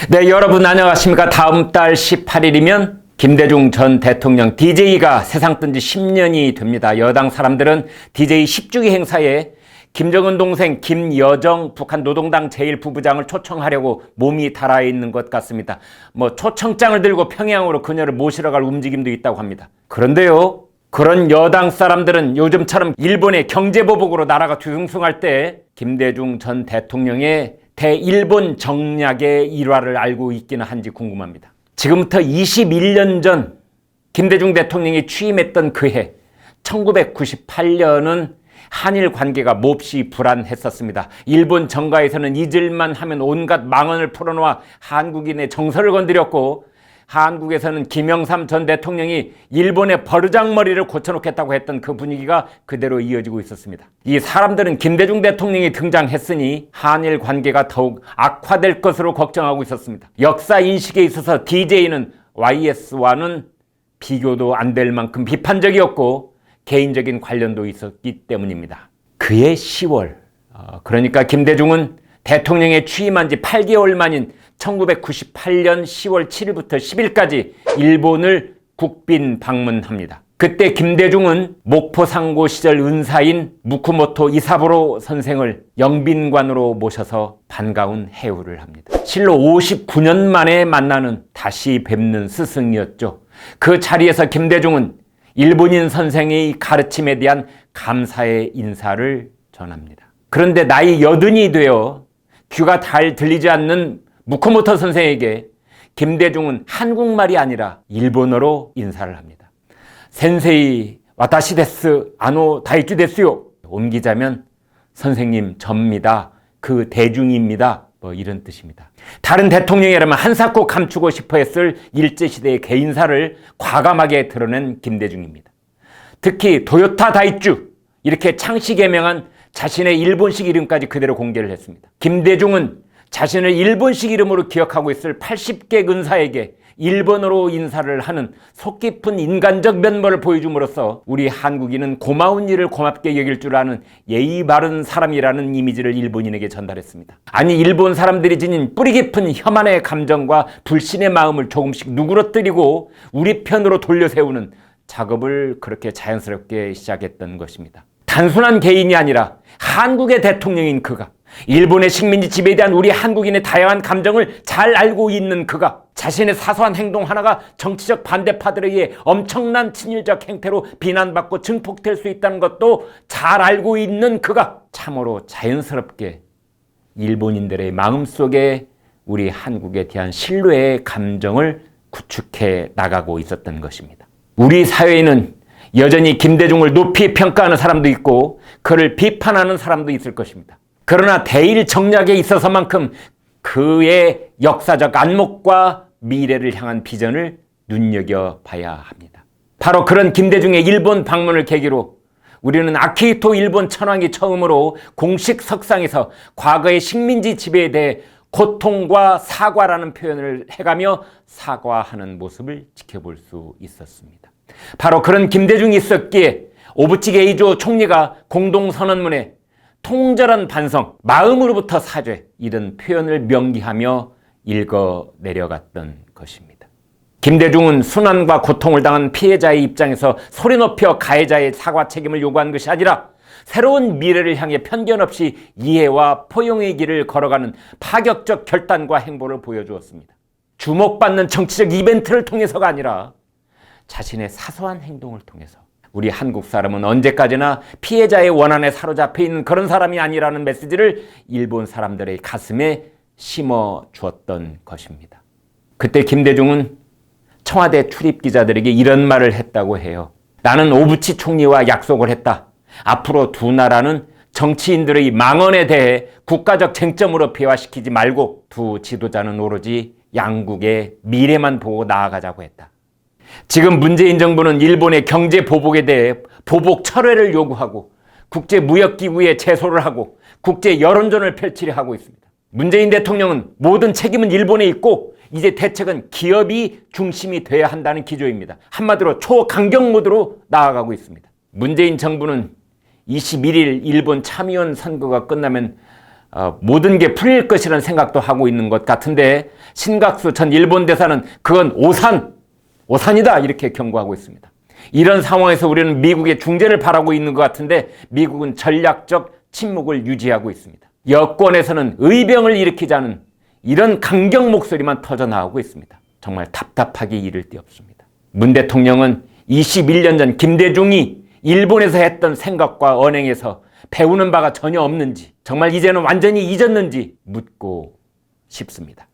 네, 여러분 안녕하십니까? 다음 달 18일이면 김대중 전 대통령 DJ가 세상 뜬 지 10년이 됩니다. 여당 사람들은 DJ 10주기 행사에 김정은 동생 김여정 북한 노동당 제1부부장을 초청하려고 몸이 달아있는 것 같습니다. 초청장을 들고 평양으로 그녀를 모시러 갈 움직임도 있다고 합니다. 그런데요, 그런 여당 사람들은 요즘처럼 일본의 경제보복으로 나라가 뒤숭숭할 때 김대중 전 대통령의 대일본 정략의 일화를 알고 있기는 한지 궁금합니다. 지금부터 21년 전 김대중 대통령이 취임했던 그해 1998년은 한일 관계가 몹시 불안했었습니다. 일본 정가에서는 잊을만 하면 온갖 망언을 풀어놓아 한국인의 정서를 건드렸고, 한국에서는 김영삼 전 대통령이 일본의 버르장머리를 고쳐놓겠다고 했던 그 분위기가 그대로 이어지고 있었습니다. 이 사람들은 김대중 대통령이 등장했으니 한일 관계가 더욱 악화될 것으로 걱정하고 있었습니다. 역사 인식에 있어서 DJ는 YS와는 비교도 안 될 만큼 비판적이었고 개인적인 관련도 있었기 때문입니다. 그해 10월, 그러니까 김대중은 대통령에 취임한 지 8개월 만인 1998년 10월 7일부터 10일까지 일본을 국빈 방문합니다. 그때 김대중은 목포상고 시절 은사인 무쿠모토 이사부로 선생을 영빈관으로 모셔서 반가운 해우를 합니다. 실로 59년 만에 만나는 다시 뵙는 스승이었죠. 그 자리에서 김대중은 일본인 선생의 가르침에 대한 감사의 인사를 전합니다. 그런데 나이 80이 되어 귀가 잘 들리지 않는 무코모토 선생에게 김대중은 한국말이 아니라 일본어로 인사를 합니다. 센세이 와타시 데스 아노 다이쭈 데스요. 옮기자면 선생님 접니다. 그 대중입니다. 이런 뜻입니다. 다른 대통령이라면 한사코 감추고 싶어 했을 일제시대의 개인사를 과감하게 드러낸 김대중입니다. 특히 도요타 다이쭈 이렇게 창씨 개명한 자신의 일본식 이름까지 그대로 공개를 했습니다. 김대중은 자신을 일본식 이름으로 기억하고 있을 80개 근사에게 일본어로 인사를 하는 속 깊은 인간적 면모를 보여줌으로써 우리 한국인은 고마운 일을 고맙게 여길 줄 아는 예의 바른 사람이라는 이미지를 일본인에게 전달했습니다. 아니, 일본 사람들이 지닌 뿌리 깊은 혐한의 감정과 불신의 마음을 조금씩 누그러뜨리고 우리 편으로 돌려세우는 작업을 그렇게 자연스럽게 시작했던 것입니다. 단순한 개인이 아니라 한국의 대통령인 그가, 일본의 식민지 지배에 대한 우리 한국인의 다양한 감정을 잘 알고 있는 그가, 자신의 사소한 행동 하나가 정치적 반대파들에 의해 엄청난 친일적 행태로 비난받고 증폭될 수 있다는 것도 잘 알고 있는 그가 참으로 자연스럽게 일본인들의 마음속에 우리 한국에 대한 신뢰의 감정을 구축해 나가고 있었던 것입니다. 우리 사회에는 여전히 김대중을 높이 평가하는 사람도 있고 그를 비판하는 사람도 있을 것입니다. 그러나 대일 정략에 있어서만큼 그의 역사적 안목과 미래를 향한 비전을 눈여겨봐야 합니다. 바로 그런 김대중의 일본 방문을 계기로 우리는 아키히토 일본 천황이 처음으로 공식 석상에서 과거의 식민지 지배에 대해 고통과 사과라는 표현을 해가며 사과하는 모습을 지켜볼 수 있었습니다. 바로 그런 김대중이 있었기에 오부치 게이조 총리가 공동선언문에 통절한 반성, 마음으로부터 사죄 이런 표현을 명기하며 읽어 내려갔던 것입니다. 김대중은 순환과 고통을 당한 피해자의 입장에서 소리 높여 가해자의 사과 책임을 요구한 것이 아니라 새로운 미래를 향해 편견 없이 이해와 포용의 길을 걸어가는 파격적 결단과 행보를 보여주었습니다. 주목받는 정치적 이벤트를 통해서가 아니라 자신의 사소한 행동을 통해서 우리 한국 사람은 언제까지나 피해자의 원한에 사로잡혀 있는 그런 사람이 아니라는 메시지를 일본 사람들의 가슴에 심어 주었던 것입니다. 그때 김대중은 청와대 출입 기자들에게 이런 말을 했다고 해요. 나는 오부치 총리와 약속을 했다. 앞으로 두 나라는 정치인들의 망언에 대해 국가적 쟁점으로 비화시키지 말고 두 지도자는 오로지 양국의 미래만 보고 나아가자고 했다. 지금 문재인 정부는 일본의 경제 보복에 대해 보복 철회를 요구하고 국제무역기구에 제소를 하고 국제 여론전을 펼치려 하고 있습니다. 문재인 대통령은 모든 책임은 일본에 있고 이제 대책은 기업이 중심이 돼야 한다는 기조입니다. 한마디로 초강경 모드로 나아가고 있습니다. 문재인 정부는 21일 일본 참의원 선거가 끝나면 모든 게 풀릴 것이라는 생각도 하고 있는 것 같은데 신각수 전 일본 대사는 그건 오산이다 이렇게 경고하고 있습니다. 이런 상황에서 우리는 미국의 중재를 바라고 있는 것 같은데 미국은 전략적 침묵을 유지하고 있습니다. 여권에서는 의병을 일으키자는 이런 강경 목소리만 터져나오고 있습니다. 정말 답답하기 이를 데 없습니다. 문 대통령은 21년 전 김대중이 일본에서 했던 생각과 언행에서 배우는 바가 전혀 없는지, 정말 이제는 완전히 잊었는지 묻고 싶습니다.